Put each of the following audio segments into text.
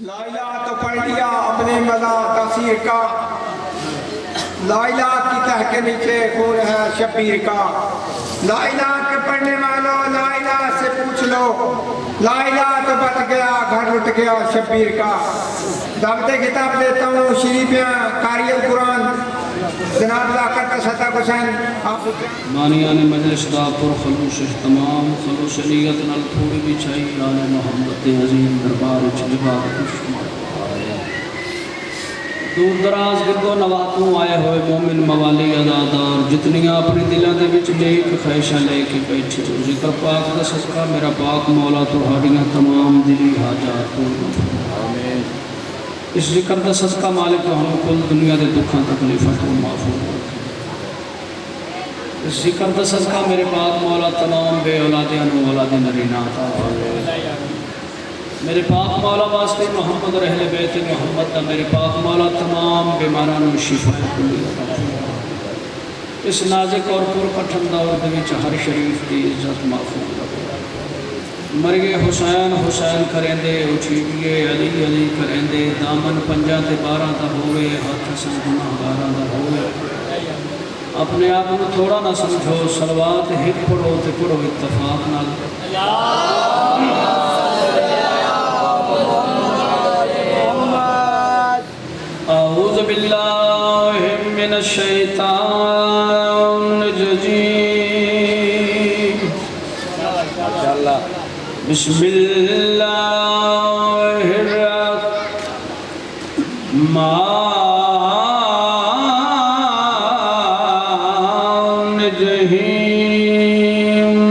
ला इलाहा तो पढ़ लिया अपने मज़ा तफसीर का। ला इलाहा की तह के नीचे खून है शबीर का। ला इलाहा के पढ़ने वालों ला इलाहा से पूछ लो। ला इलाहा तो बच गया घर लुट गया शबीर का। दावते किताब देता हूँ शरीफियाँ कारियल कुरान जनाब लाकर सता हुसैन मानिया ने मजलिस दा पुर खलूस तमाम खलूस नीयत नाल थोड़ी भी चाहिए आले मोहम्मद दे अजीम दरबार च इबादत दूर दराज गिरदो नवातों आए हुए मोमिन मवाली अज़ादार जितनियां अपने दिलों के विच नेक ख्वाहिशां लेके बैठे हो जिक्र पाक दा सदका मेरा पाक मौला तुहाड़ियां तमाम दिली हाजात पूर्ण आमीन। इस जिक्र का सदका मालिक तुहानू कुल दुनिया के दुखों तकलीफों को महफूज रखे। इस जिक्र का सदका मेरे पाक मौला तमाम बे औलादियां नू औलाद नरीना अता फरमाए। मेरे पाक मौला वास्ते मोहम्मद रहले बैत मोहम्मद दा मेरे पाक मौला तमाम बीमारां नू शिफा कुल्ली अता फरमाए। इस नाज़िक और पुरकठन दौर दे विच हर शरीफ की इज्जत महफूज रखे। मरिए हुसैन हुसैन करेंदे उठिए अली अली करेंदे दामन पंजा ते 12 दा होवे हाथ सन गुनाहगारां दा होवे। अपने आप को थोड़ा ना समझो सलवात हिक पढ़ो ते पढ़ो इत्तफाक नाल। औज़ु बिल्लाहि मिनश शैतानिर रजीम। बिस्मिल्लाहिर्रहमानिर्रहीम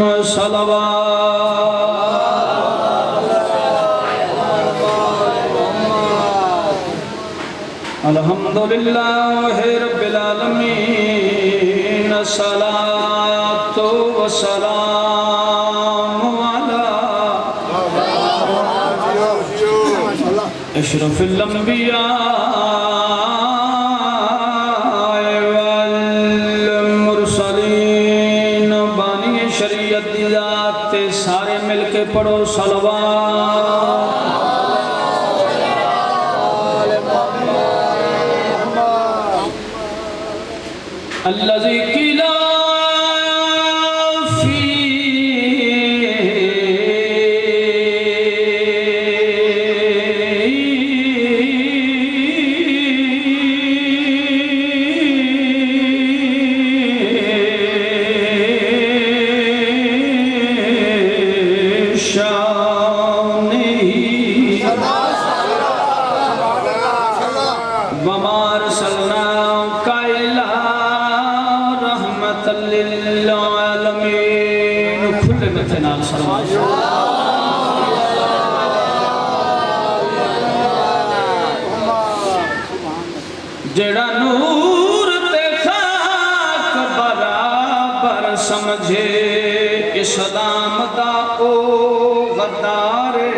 अल्हम्दुलिल्लाहि रब्बिल आलमीन सलातो व सलाम अला अशरफिल अंबिया वल मुरसलीन। बानी शरीयत दी जात ते सारे मिलके पढ़ो सलवात। अल्लज़ी किला फी जेड़ा नूर ते खाक बराबर समझे इस दाम दा ओ गद्दारे।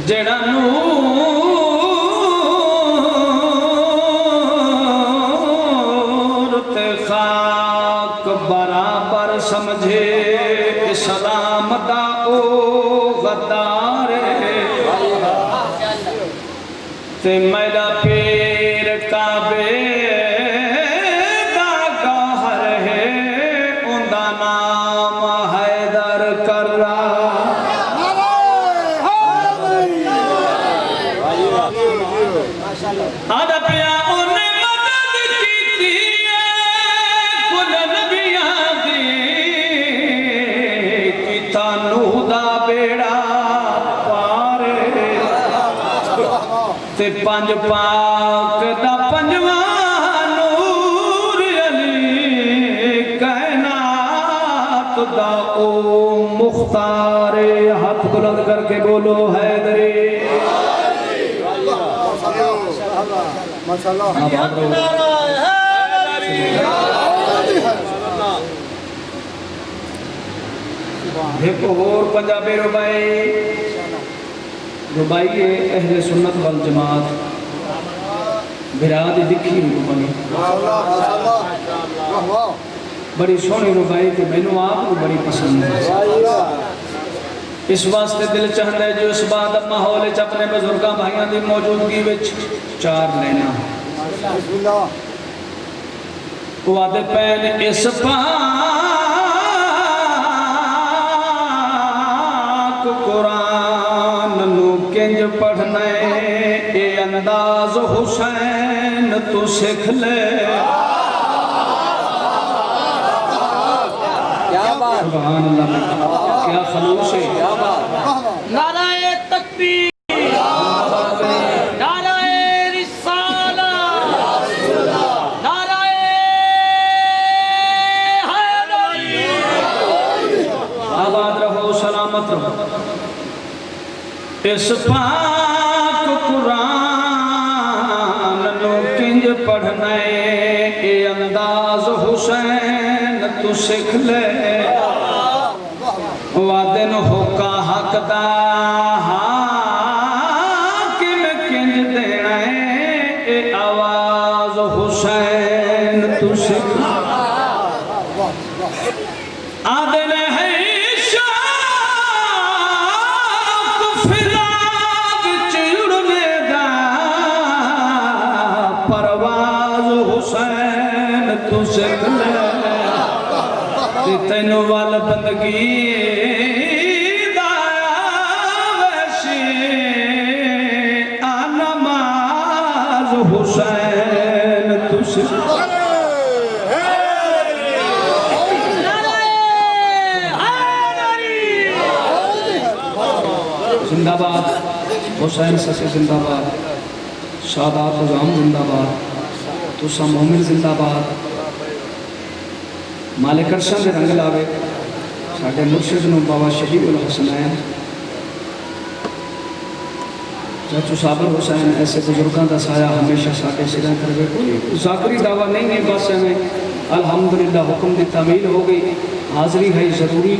जेड़ा नूर ते खाक बराबर समझे सलाम दा ओ गद्दारे। ते मेरा पीर काबे दा गौहर है उंदा नाम हैदर कर्रा। आदा पिया उन्हें मदद की कुल नबियां दी बेड़ा पारे। ते पंज पाक दा पंजवा नूर अली कायनात दा ओ मुख्तारे। हाथ बुलंद करके बोलो हैदरी। एक और पंजाबी रुबाई है अहले सुन्नत वल जमात बिराद दिखी रुबाई। बड़ी सोहनी रुबाई कि मैनू आप को बड़ी पसंद है। इस वास्ते दिल चाहता है जो इस बात माहौल अपने बजुर्गों भाइयों की मौजूदगी में चार लेना वादे पैन इस पाक कुरान नू किंज पढ़ना ए अंदाज हुसैन तू सिख ले। सुभान अल्लाह, क्या खलूस है। नाराए तकबीर, नाराए रिसालत, नाराए हैदरी। आबाद रहो, सलामत रहो। इस पाक कुरान नो किंज पढ़ना ए अंदाज हुसैन तू सिख ले। वादन होका हकदा हाकिम किंज देना ए आवाज हुसैन तू सिख ले। आदन है शाख फिराक चिड़ने दा परवाज हुसैन तू सिख ले। तेन वाल बंदगी नमाज हुसैन तू सिख ले। जिंदाबाद हुसैन ससे जिंदाबाद, सादात उज़ाम जिंदाबाद, तुसा मोमिन जिंदाबाद। मालिक अरशां दे रंग लावे साडे मुर्शिद नूं बाबा शहीद उल हसनैन चाचू साबर हुसैन ऐसे बुजुर्गों का साया हमेशा साडे सिरां करवे। कोई ज़ाकरी दावा नहीं है, बस हमें अल्हम्दुलिल्लाह हुक्म की तामील हो गई। हाज़री है ज़रूरी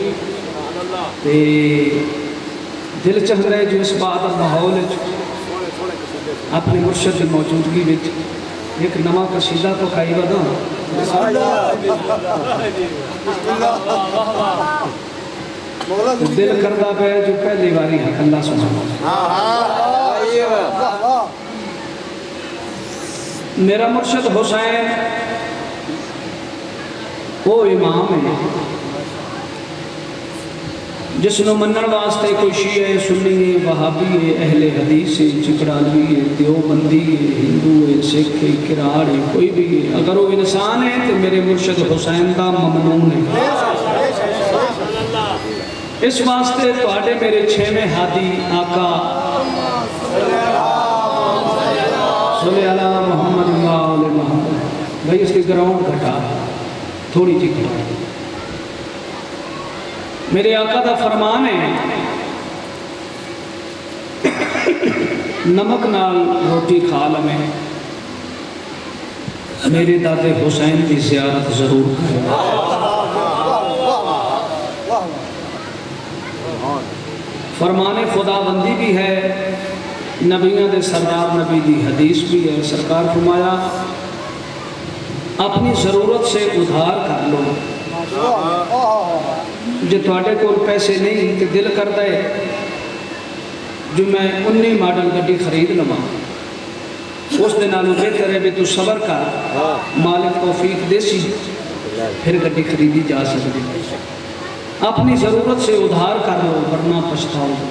ते दिल चाहता है जो इस बात माहौल अपने मुर्शद की मौजूदगी में एक नवा कसीदा तो खाई बदा दिल करता पे जो पहली बारी हक अल्लाह सुना। मेरा मुर्शद हुसैन वो इमाम है जिसनों मनण वास्ते कोई शीया है, सुन्नी है, वहाबी है, अहले हदीस है, चिकड़ालवी है, देवबंदी है, हिंदू है, सिख है, किराड़ है, कोई भी है, अगर वो इंसान है तो मेरे मुर्शद हुसैन का ममनून है। इस वास्ते तुहाडे मेरे छेवें हादी आका सल्ले अला मुहम्मद व आले मुहम्मद। भाई इसकी ग्राउंड घटा थोड़ी जी घटा। मेरे आका का फरमान है नमक नाल रोटी खा लवें, मेरे दादे हुसैन की ज़ियारत जरूर करें। फरमाने खुदाबंदी भी है, नबियों के सरदार नबी की हदीस भी है। सरकार फरमाया अपनी ज़रूरत से उधार कर लो। जो थोड़े को पैसे नहीं तो दिल करता है जो मैं 19 मॉडल गड्डी खरीद लवा, उस दिन नालों बेहतर है भी तू सबर कर, मालिक तौफीक देसी फिर गड्डी खरीदी जा सकती। अपनी ज़रूरत से उधार कर लो वरना पछताओगे।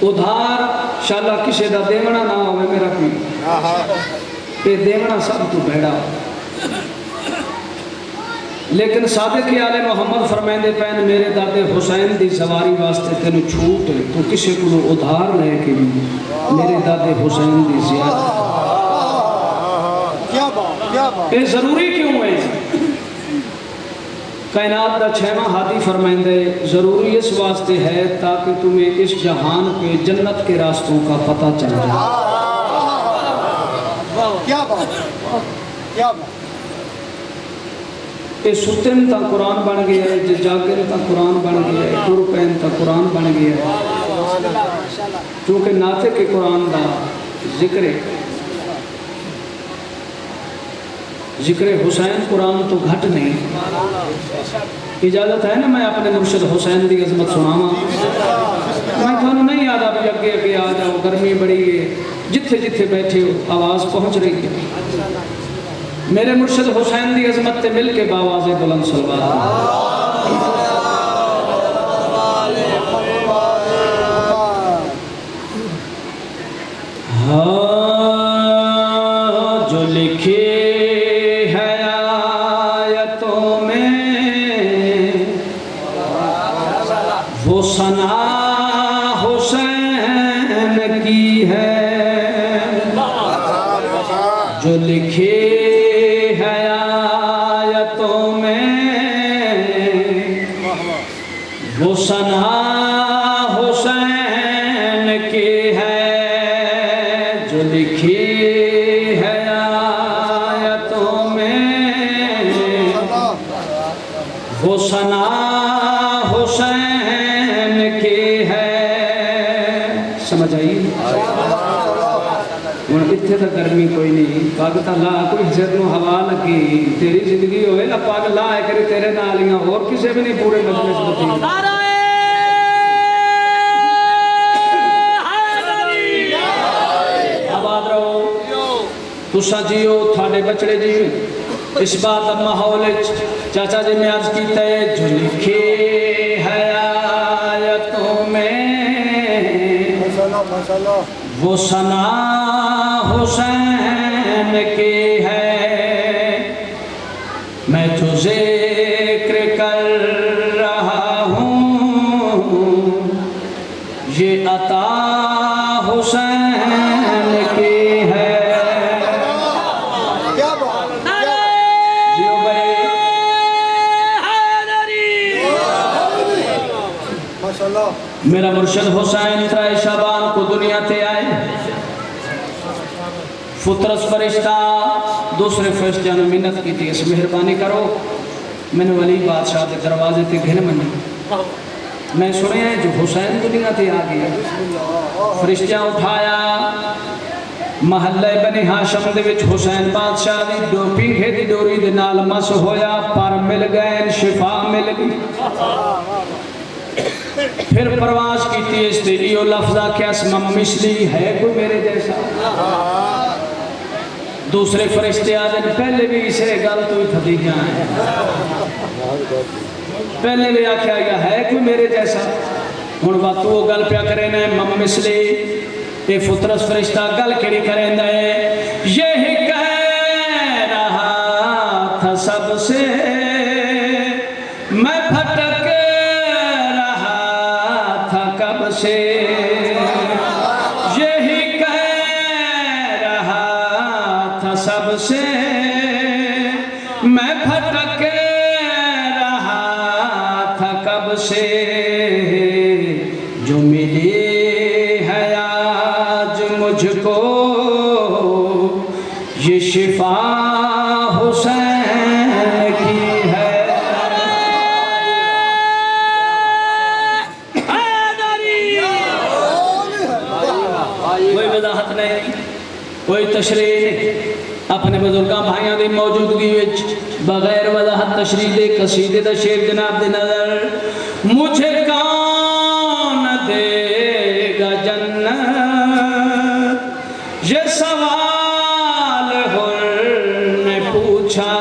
उधार शाला किसी का देवना ना हो मेरा पी, ये देवना सब तो बैड़ा। लेकिन सादिक आले मोहम्मद फरमाते पैन मेरे दादे हुसैन की सवारी वास्ते तेन छूट है, तो किसी को उधार लेके भी मेरे दादे हुसैन की ज़ियारत। ये जरूरी क्यों है? कायनात का छेवां हादी फरमाइंदे जरूरी इस वास्ते है ताकि तुम्हें इस जहान पे जन्नत के रास्तों का पता चल जाए। क्या बात, क्या बात। ये सुतन का कुरान बन गया है, जो जागन का कुरान बन गया है, टुर पैन का कुरान बन गया है। क्योंकि नाते के कुरान का जिक्र है। जिक्र हुसैन कुरान तो घट नहीं। इजाजत है ना मैं अपने मुर्शिद हुसैन की अजमत सुनावा। मैं थानू नहीं याद भी अगे अगे आ जाओ, गर्मी बड़ी है, जिथे जिथे बैठे हो आवाज़ पहुँच रही है। मेरे मुर्शिद हुसैन की अजमत से मिल के बावाज़े बुलंद सलवात। जो लिखे है आयतों में वो सना हुसैन की है। जो लिखे है आयतों में वो सना हुसैन की है। जो लिखी है आयतों में वो सना हुसैन की है। समझ आई? हूँ इतने तो गर्मी कोई नहीं, पग तो ला कोई सिर में हवा लगी तेरी जिंदगी होए ना, पग ला करे तेरे नाल ही और किसी भी नहीं पूरे मजलिस में। तुसा जियो थाडे बचड़े जी इस बात का माहौल चाचा जी ने अर्ज किया है। जो लिखे है आयतों में वो सना हुसैन की है। मैं जो जिक्र कर रहा हूँ ये अता हुसैन की है। मेरा मुर्शिद हुसैन 3 शाबान को दुनिया ते आए। फुतरस फरिश्ता दूसरे फरिश्ते ने मिन्नत की थी, इस मेहरबानी करो मैंने वली बादशाह के दरवाजे ते घिन मनी। मैं सुने जो हुसैन दुनिया ते आ गया। फरिश्ता उठाया महल्ले बनी हाशम दे विच हुसैन बादशाह दी पीढ़े दी डोरी दे नाल मस होया, पर मिल गए, शिफा मिल गई। फिर प्रवास की इसते यो लफ्ज़ आख्या मिसली है कोई मेरे जैसा। दूसरे फरिश्ते आदे पहले भी इसे गल तो ही फतीजा है, पहले भी आख्या गया है कोई मेरे जैसा। हुण बात वो गल प्या करे ना मम मिसली, ये फुतरस फरिश्ता गल केड़ी करे यही कह रहा था सबसे मैं भटक से। यही कह रहा था सबसे मैं भटक रहा था कब से। जो मिली है आज मुझको ये शिफा हुसैन की है। कोई वजाहत नहीं, कोई तशरीह नहीं। अपने बुजुर्ग भाइयों की मौजूदगी बगैर वजाहत तशरीह दे कसीदे का शेर जनाब दे नजर। मुझे कौन देगा जन्नत ये सवाल हुर ने पूछा।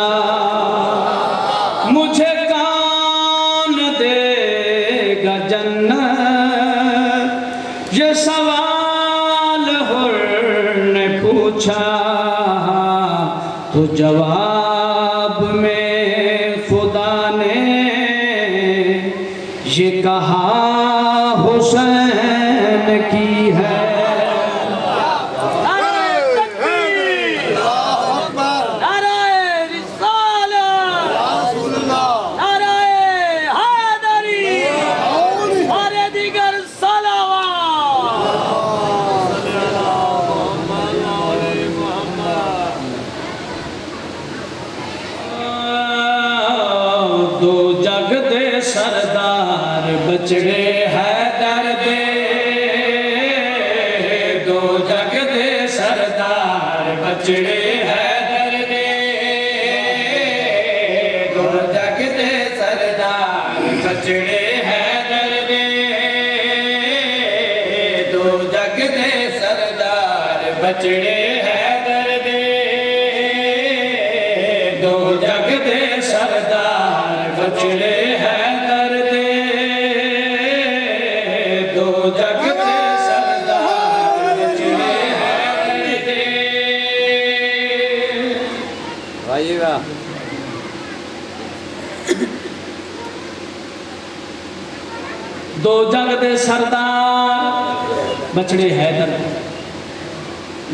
मुझे कौन देगा जन्नत ये सवाल पूछा। तो जवाब में खुदा ने ये कहा हुसैन की है। सरदार बचड़े हैदर दे, दो जग दे सरदार बचड़े हैदर दे। दो जग दे सरदार बचड़े हैदर दे, दो जग दे सरदार बचड़े हैदर दे, दो जग दे सरदार बचड़े हैदर दे, दो जग दे सरदार बचड़े हैदर दे। भाई वाह। दो जग दे सरदार बचड़े हैदर,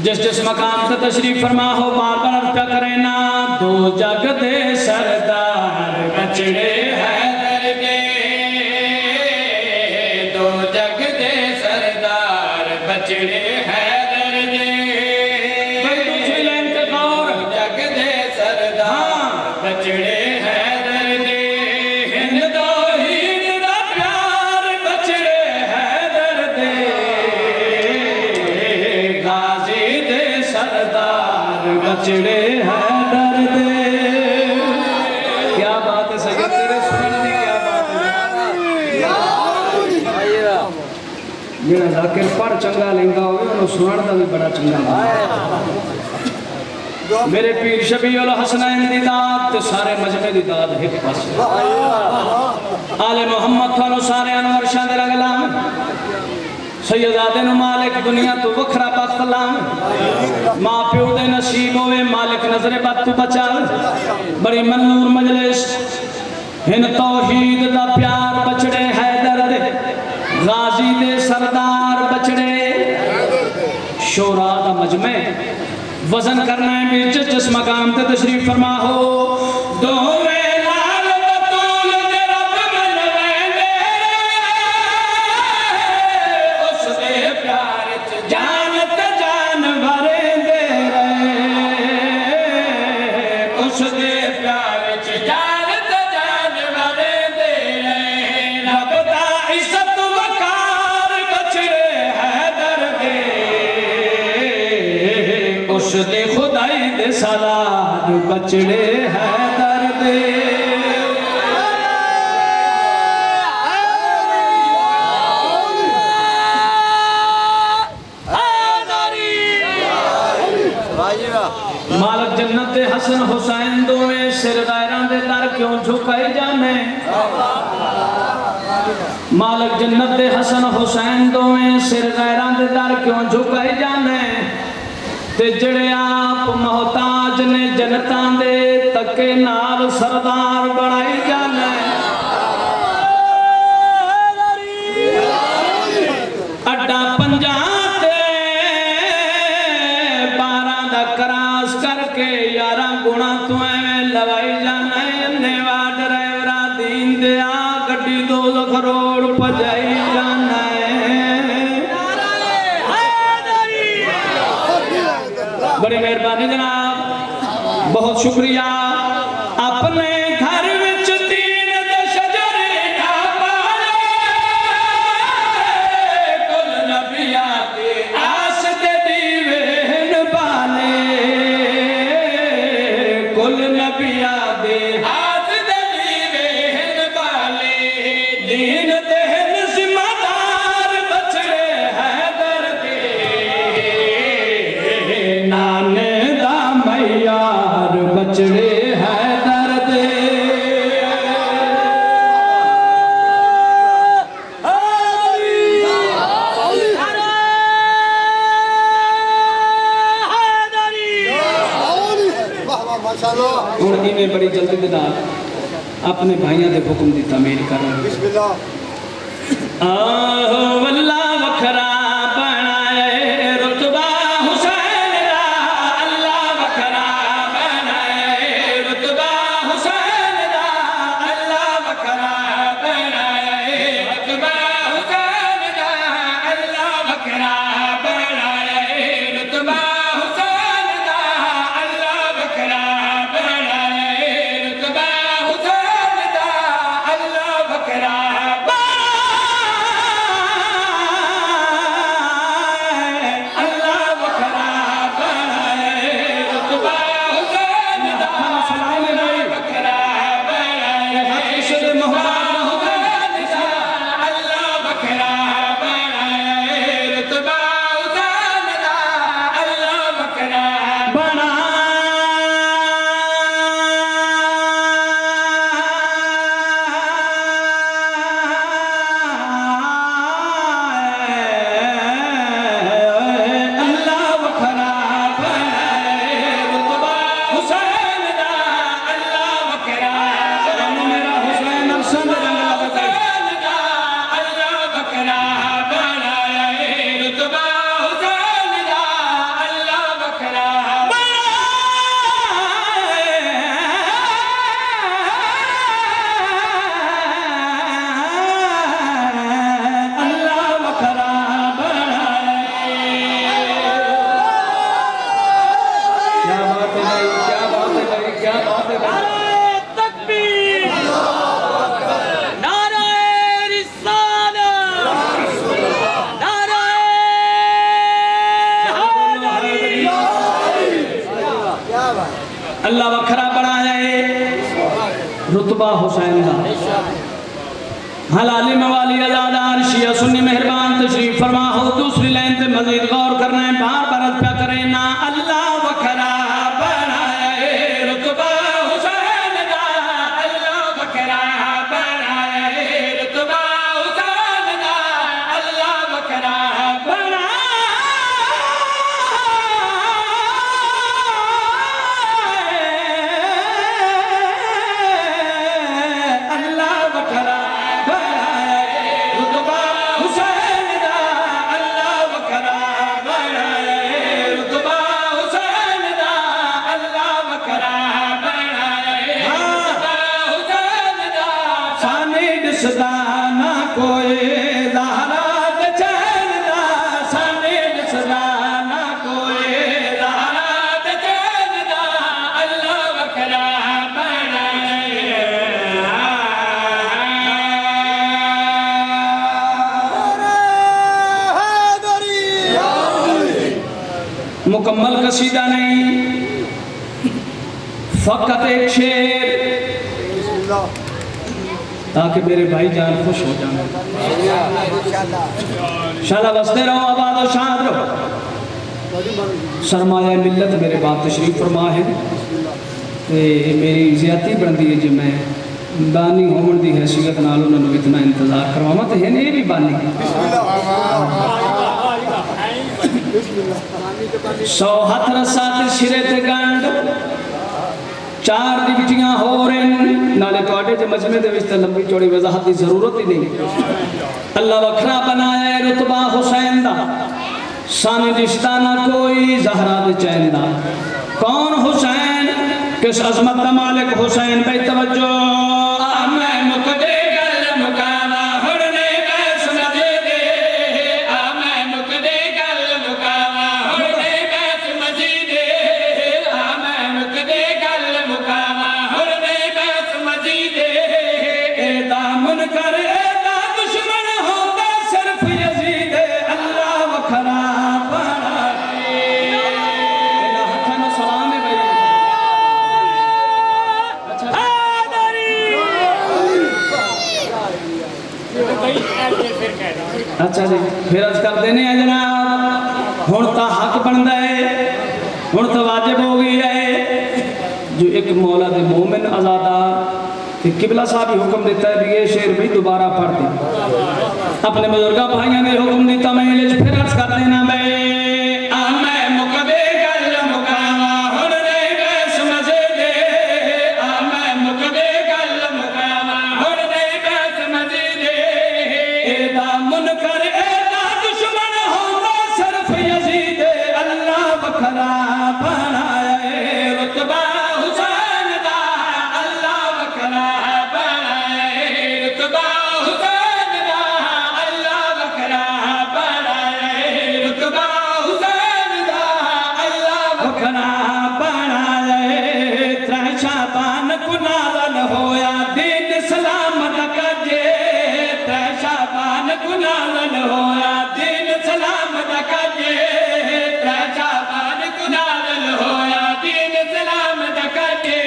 जिस जिस मकाम से तशरीफ फरमा हो बार बार अर्ज करें ना। दो जग दे सरदार बचड़े हैदर दे, दो जग दे सरदार बचड़े हैदर दे, दो जग दे सरदार बचड़े हैदर दे, हिंद दो हीर दा प्यार बचड़े हैदर दे, गाजी दे सरदार बचड़े हैदर दे। क्या बात है सैयद, तेरे सुनने की क्या बात है। भाई वाह। जेड़ा जाकिर पढ़ चंगा लेंगा होवे उन्हें सुनने का भी बड़ा चंगा लगदा। मेरे पीर शबीउल हसनैन दी दात ते सारे मजमे दी दात एक पासे, आले मोहम्मद थानू सारे अनवरशां दे लगलाम, सैयदादे नु मालिक दुनिया तो वखरा बख्त लाम, मां प्यो दे नसीब होवे मालिक नजरे बद तू बचा। बड़ी मनूर मजलिस हिन तौहीद दा प्यार बचड़े हैदर दे, गाजी दे सरदार बचड़े, शोरा दा मजमे वजन करना है बीच जिस मकाम ते तशरीफ फरमा हो। दोवें लाल बतूल दे रब मनवेंदे, उस दे प्यार च जान ते जान भरेंदे रहे, उस दे प्यार च जान ते जान भरेंदे रहे। रब दा इज्जत वकार बचड़े हैदर दे, उस दे खुदाई दे सालार बचड़े हैदर दे। भाई वाह। मालक जन्नत दे हसन हुसैन दोवें सिर दायरां दे दर क्यों झुकाए जाने, मालक जन्नत दे हसन हुसैन दोवें सिर दायरां दे दर क्यों झुकाए जाने, ते जड़े आप मोहताज ने जनतां दे तके नाल सरदार बनाई जाने। अड्डा पंजा ते 12 दा क्रास करके 11 गुणा तू एवें लवाई जाना। अन्नेवा ड्राइवरा दीन दिया गड्डी 2 लाख रोड भजाई जाना। बड़ी मेहरबानी जनाब, बहुत शुक्रिया। अपने घर विच तीन दे शजरे ना पाले, कुल नबिया दे आस दे दीवे न बाले, कुल नबिया दे आस दे दीवे न बाले, दीन दे जिम्मेदार बचड़े हैदर दे, नाने दा मैयार बचड़े हैदर दे। हुण इवें बड़ी जल्दी दे नाल अपने भाइयों के हुक्म की तामीर कर। आहो वल्ला वखरा बनाए रुतबा हुसैन दा, अल्लाह वखरा बनाए रुतबा हुसैन दा, अल्लाह वखरा बनाए रुतबा हुसैन दा, अल्लाह वखरा बनाए रुतबा हुसैन दा, अल्लाह वखरा बनाए रुतबा हुसैन दा, अल्लाह वखरा मोहताज न हो गए अल्लाह बकरा बनाए रुतबा हुसैन दा अल्लाह बकरा बना अल्लाह बकरा बनाए रुतबा हुसैन दा अल्लाह बकरा मेरा हुसैन अफसन रंग हुसैन दा अल्लाह बकरा बनाए रुतबा हुसैन दा अल्लाह बकरा अल्लाह बकरा क्या बात है भाई, क्या बात है भाई, क्या बात है भाई। नाराए तकबीर नाराए रिसालत नाराए हैदरी अल्लाह वखरा बनाए रुतबा हुसैन का हलाली मवाली अज़ादार शिया सुन्नी मेहरबान तशरीफ फरमा हो। दूसरी लाइन पे मजीद गौर करना है, बार बार अर्ज़ क्या करें ना अल्लाह वखरा बनाए रुतबा हुसैन दा अल्लाह बकरा बनाए रुतबा हुसैन दा अल्लाह बकरा अल्लाह वखरा रुतबा हुसैन दा अल्लाह बकरा बनाए रुतबा हुसैन दा अल्लाह बकरा बनाए रुतबा हुसैन दा साने दिसदा ना कोई ज़हरा दे चैन दा साने दिसदा ना कोई ज़हरा दे चैन दा अल्लाह बकरा मुकम्मल कसीदा नहीं, फकत एक शेर ताकि मेरे भाई जान खुश हो जाए। शाला बसते रहो, आबाद और शाद रहो। सरमाया मिल्लत मेरे बाप तशरीफ फरमा है ते मेरी ज़्यादती बनती है जो मैं बानी होवन की हैसियत नाल उन्होंने इतना इंतजार करवावा तो है नहीं भी बानी 100 हथ रसा ते सिरे ते गंढ 4 डिप्टियां हो रहे नाले तुहाडे जे मजमे दे विच लंबी चौड़ी वजाहत की जरूरत ही नहीं। अल्लाह वखरा बनाया है रुतबा हुसैन दा साने रिश्ता ना कोई ज़हरा दे चैन दा। कौन हुसैन किस अजमत दा मालिक हुसैन भाई तवज्जो मैं मुकदे गल मुकावा हुरने बैस मजे दे मैं मुकदे गल मुकावा हुरने बैस मजे दे मैं मुकदे गल मुकावा हुरने बैस मजे दे एदा मुनकर एदा दुश्मन होता सिर्फ यजीद अल्लाह वखरा बना अल्लाह हथन सलाम है भाई। अच्छा जी फिर अर्ज कर देने हैं जनाब हुण तो हक बनता है हुण तो वाजिब हो गई है जो एक मौला दे मोमिन आज़ादार ते किबला साहब ही हुक्म देता है भी ये शेर भी दोबारा पढ़ दे अपने बुजुर्ग भाइयों ने हुक्म दिता मैं फिर अर्ज कर देना मैं मुकदे गल मुकावा हुरने बैस मजे दे मैं मुकदे गल मुकावा हुरने बैस मजे दे एदा मुनकर एदा दुश्मन होता सिर्फ यजीद अल्लाह वखरा बनाया रुतबा हुसैन दा अल्लाह बकरा बनाए रुतबा हुसैन दा अल्लाह बकरा बनाए रुतबा हुसैन दा अल्लाह वखरा बनाया त्रशाबान कुनालन होया दीन सलामत कजे त्रशाबान कुनालन होया दीन सलामत कजे त्रशाबान कुनालन होया दीन सलामत कजे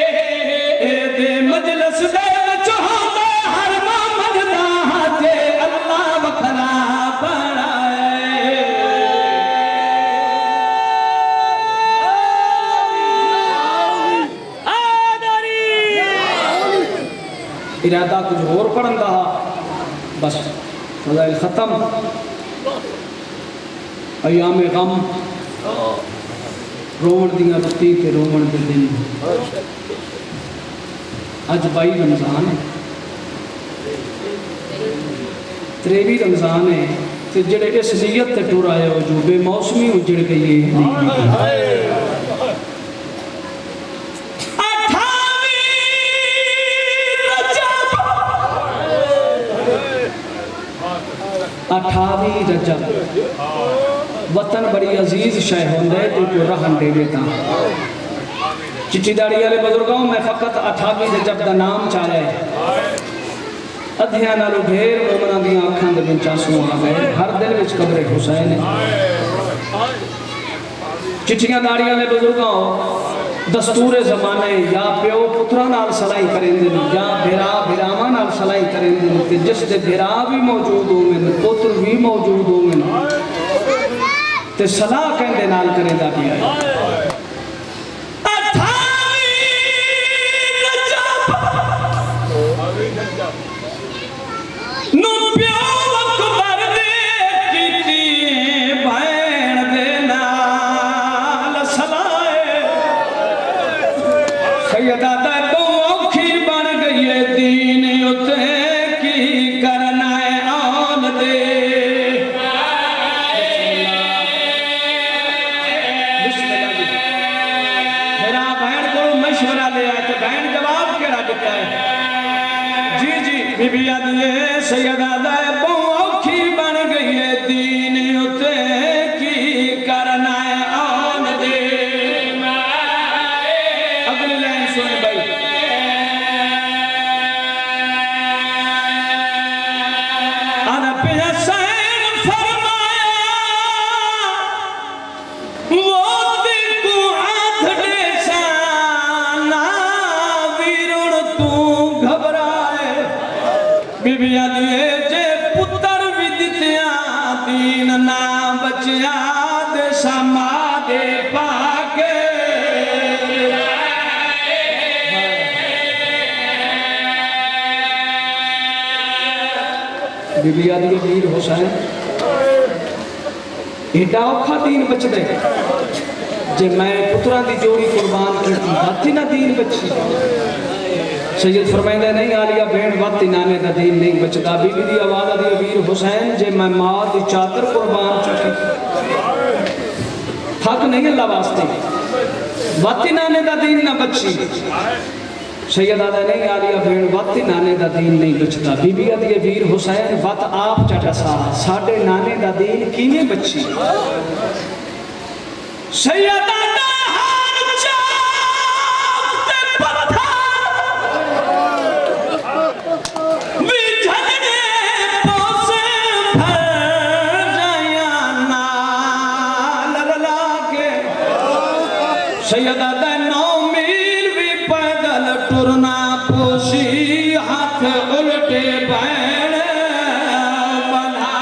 ए दे मजलिस दे विच होंदा इरादा कुछ होर पढ़न दा बस फज़ाइल ख़त्म अयाम गम रोवण दियां बत्ती ते रोवण दे दिन अज 22 रमज़ान है 23 रमज़ान है ते जेड़े इस नीयत ते टुर आए हो जो बेमौसमी उजड़ गई है 28 रजब वतन बड़ी अजीज शय होंदे तो को रहन देवे ता चिट्ठी दाड़ी वाले बुजुर्गों मैं फकत 28 रजब का नाम चाहे अध्या नालों ढेर मोमना दी आंखां दे विच आंसू आ गए हर दिल विच कब्रे हुसैन चिट्ठियां दाड़ी वाले बुजुर्गों दस्तूरे जमाने या प्यो पुत्रा नाल सलाई करेंदे या भेरा भेरावां नाल सलाई करेंदे ते जिस दे भेरा भी मौजूद होवे पुत्र भी मौजूद होवे ते सलाह कहंदे नाल करेंदा पिया बीबी आदि वीर हुसैन एडा औखा दीन बचदे जे मैं पुत्रा दी जोड़ी कुर्बान की हाथी ना दीन बची सैयद फरमाइंदा नहीं आलिया भेड़ वत नाने दा दीन नहीं बचदा बीबी दी आवाज़ आदि वीर हुसैन जे मैं मां दी चादर कुर्बान चुकी हक नहीं अल्लाह वास्ते वत नाने दा दीन ना बची सैयद आदा नहीं आलिया भेड़ वत नाने दा दीन नहीं बचता बीबी आदि वीर हुसैन वत आप चटा साडे नाने दा दीन किवें बची सैयद आदा हर चाक ते पत्थर विझड़े पोसे भर जाया नाल लला के सैयद आदा टुरना पोशी हाथ उल्टे बैण बना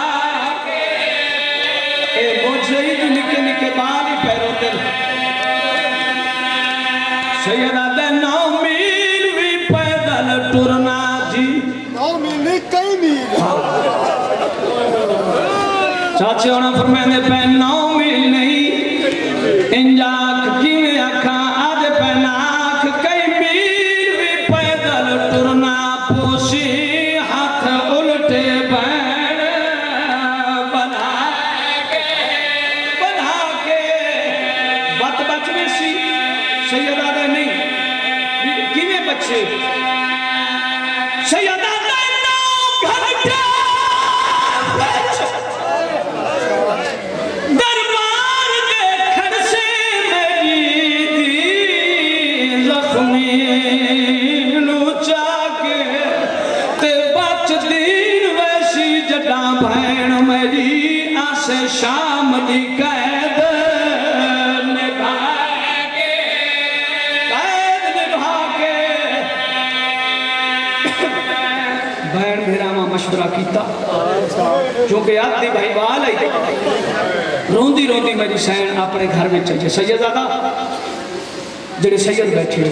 के ए मुझे ही निके निके बाल ही पैरों ते सैयदा दे 9 मील भी पैदल टुरना जी 9 मील नहीं कई मील चाचे होना फरमाते पे 9 मील नहीं इंजाक किवें आखा आदे पैना शाम दी कैद निभा के बैन भेरावा मशवरा किया क्योंकि आदि भाई वाल आई रोंदी रोंदी मेरी सैन अपने घर में चाहिए सैयदादा जेडे सैयद बैठे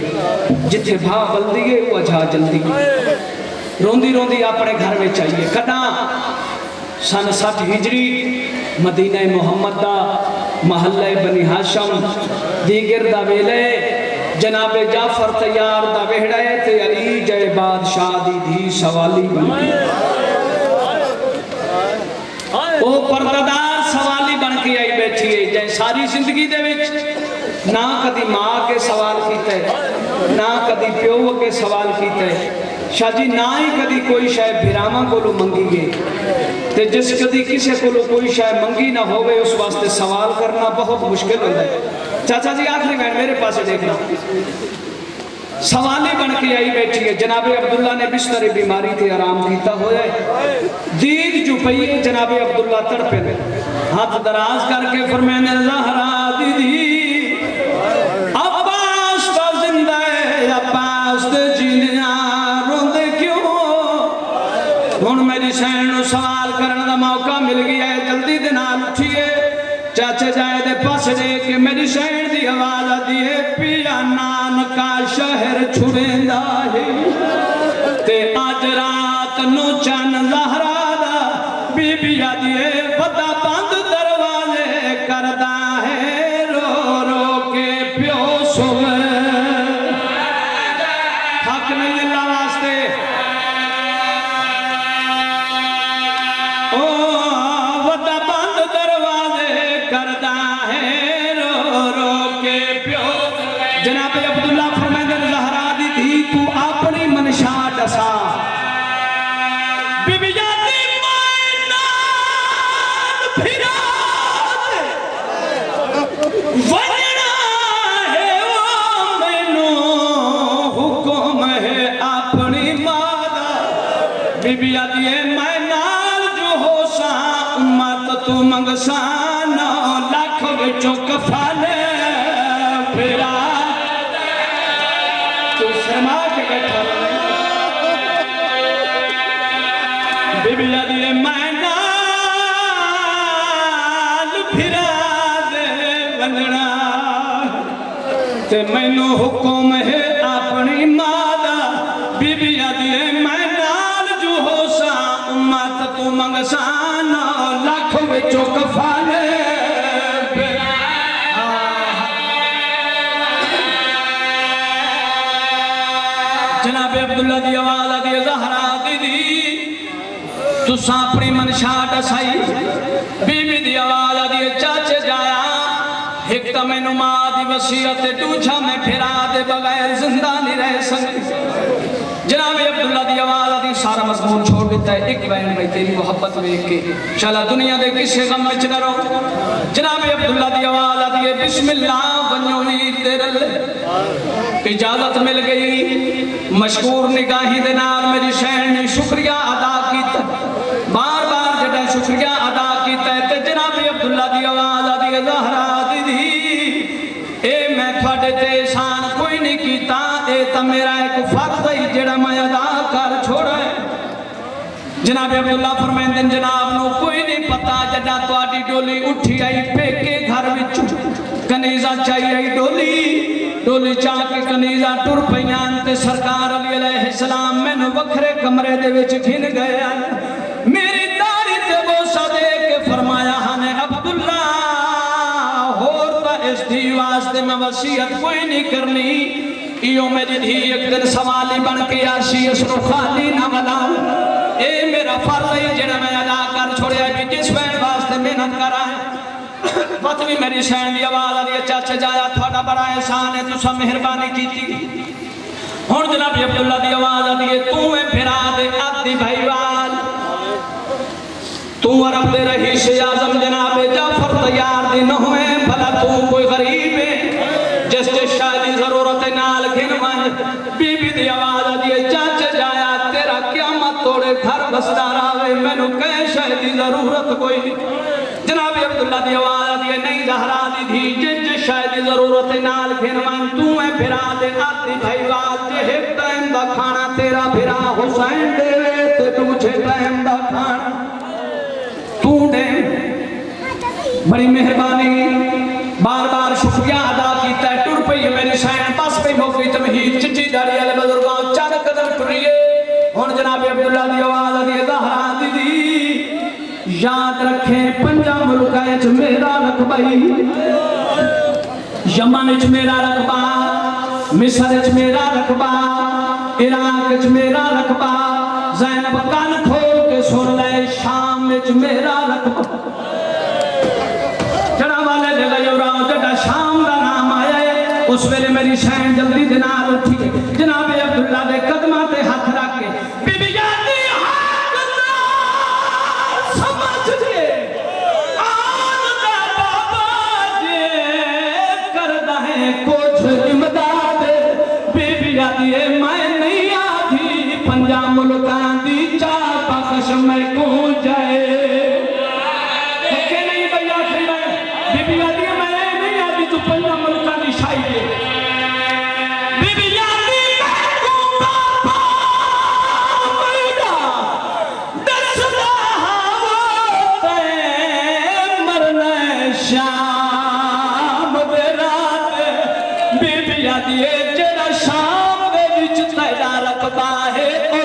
जिथे भा बलदी है वो अजा जल्दी रोंदी रोंदी अपने घर में आइए कदा सन 60 हिजरी मदीना मुहम्मद दा महल्ला बनी हाशम दीगर दा वेले जनाबे जाफर तैयार दा वेहड़ा है ते अली जय बादशाह दी धी सवाली बन गई ओ पर्दादार सवाली बन के आई बैठी है जै सारी जिंदगी दे विच ना कदी मां के सवाल कीते ना कदी प्यो के सवाल कीते शाह जी ना ही कदी कोई शायद बिरामा को मंगी गए ते जिस कदी किसी को कोई शायद मंगी ना होवे उस वास्ते सवाल करना बहुत मुश्किल होता है। चाचा जी आखिरी मैंने मेरे पास देखना सवाली बन के आई बैठी है जनाबे अब्दुल्ला ने बिस्तर बीमारी थे आराम किया होया दीद जो पई है जनाबे अब्दुल्ला तड़पे हाथ दराज करके फरमाने ज़हरा दीदी अब्बास तो जिंदा है अब्बास तो जीना रोंदे क्यों हुण मेरी सैन नूं सवाल करने का मौका मिल गया है जल्दी दे नाल उठिए चाचे जाए दे पास दे के मेरी सैन दी आवाज आती है पिया नानका शहर छुड़ेंदा है ते अज रात नूं चन ज़हरा दा बीबी आदी है बता बंद दरवाजे करदा है रो रो के प्यो सुवे हक नहीं अल्लाह वास्ते ओ बता बंद दरवाजे करदा है रो रो के प्यो जनाब अब्दुल्ला फरमाते ज़हरा दी धी तू अपनी मनशा दसा बीबी जाती मैना फिरा वजना है वो मैनू हुक्म है अपनी मादा बीबी आती है मैं नाल जो हो सा उम्मत तू मंगसा 9 लाख विचों कफाले फिरा तू शर्मा के बैठा बीबी आदि है मैं नाल फिरा दे वंदना ते मैनू हुक्म है अपनी मादा बीबी आदि है मैं नाल जो हो सा उम्मत तू मंगसा 9 लाख विचों कफाले जनाबे अब्दुल्ला दी आवाज आती है ज़हरा दीदी तुसा अपनी मनशा दसाई बीबी दी आवाज आती है चाचे जाया एक तो मैनू मां दी वसीयत दूजा मैं फिरा दे बगैर जिंदा नहीं रह सकती जनाबे अब्दुल्ला दी आवाज आती सारा मजमून छोड़ देता है एक बहन भाई तेरी मोहब्बत देख के शाला दुनिया दे किसे गम विच न रहो जनाबे अब्दुल्ला दी आवाज आती है बिस्मिल्लाह वन्यो वीर तेरे इजाजत मिल गई मशकूर निगाही दे नाल मेरी शहन ने शुक्रिया अदा किया बार बार जड़ा शुक्रिया अदा किया ते जनाबे अब्दुल्ला दी आवाज आती है ज़हरा दीदी ए मैं थोड़े ते एहसान कोई नहीं कीता ए तां मेरा एक फर्ज है जेड़ा मैं अदा कर छोड़ा है जनाबे अब्दुल्ला फरमांदे जनाब नु कोई नहीं पता जड़ा तुहाडी डोली उठी आई पेके घर विच कनीजा चाई आई डोली चाह के कनीजा टुर पईयां ते सरकार अली अलैहिस्सलाम मैनू वखरे कमरे दे विच खिन गए मेरी दाढ़ी ते बोसा दे के फरमाया हने अब्दुल्ला होर ता इस धी वास्ते मैं वसीयत कोई नहीं करनी इयो मेरी धी एक दिन सवाली बन के आशी इसनु खाली ना बनाऊं ए मेरा फर्ज है जेड़ा मैं अदा कर छोड़िया भी जिस बहन वास्ते मेहनत करा है पत्नी मेरी शैन की आवाज आ रही है चाचा जाया थोड़ा बड़ा एहसान है तुसा मेहरबानी की हुण जनाब अब्दुल्ला की आवाज आती है तू है फिरा दे आदि भाईवाल तू अरब दे रहीस आजम जनाब जाफर तैयार दी न होए भला तू कोई गरीब है जिस जिस शादी जरूरत नाल घिनवन बीबी की आवाज आती है चाचा जाया तेरा क़यामत तोड़े घर बसदा रहे मैनू कहे शायद की जरूरत कोई नहीं जनाब अब्दुल्ला दी आवाज आती है नहीं ज़हरा दी धी जिस शायद जरूरत नाल खिनवन तू है फिरा दे आती भाईवाल जे एक टाइम दा खाना तेरा फिरा हुसैन देवे ते दूजे टाइम दा खाना तू दे बड़ी मेहरबानी बार बार शुक्रिया अदा किया टुर पई मेरी सैन बस पे मौकी तमहीद चिट्टी दाड़ी वाले बुजुर्गों चंद कदम टुरिए हुण जनाब अब्दुल्ला दी आवाज़ आती है ज़हरा दीदी याद रखें पंजा मुल्कां च मेरा रकबा यमन च मेरा रकबा मिस्र च मेरा रकबा इराक च मेरा रकबा ज़ैनब कान खोल के सुन ले शाम च मेरा रकबा जड़ा वाले जगह युवराज जड़ा शाम का नाम आया है उस वेले मेरी शैन जल्दी दे नाल उठी है जनाब अब्दुल्ला दे कदमां ते हाथ रख के बीबी जाती हाथ नाल समझ जे आन दा बाबा जे करदा है कुछ इमदाद बीबी जाती है मैं नहीं आधी पंजा मुल्कां दी चार बख्श मैं को जाए बीबी आदि मैं नहीं आदि तू पंजा मुल्कां दी शाही दे बीबी आदि मैं को बाबा मैदा दसदा हवा ते मरना शाम दे रात बीबी आदि जेड़ा शाम दे विच तेरा रकबा है ओ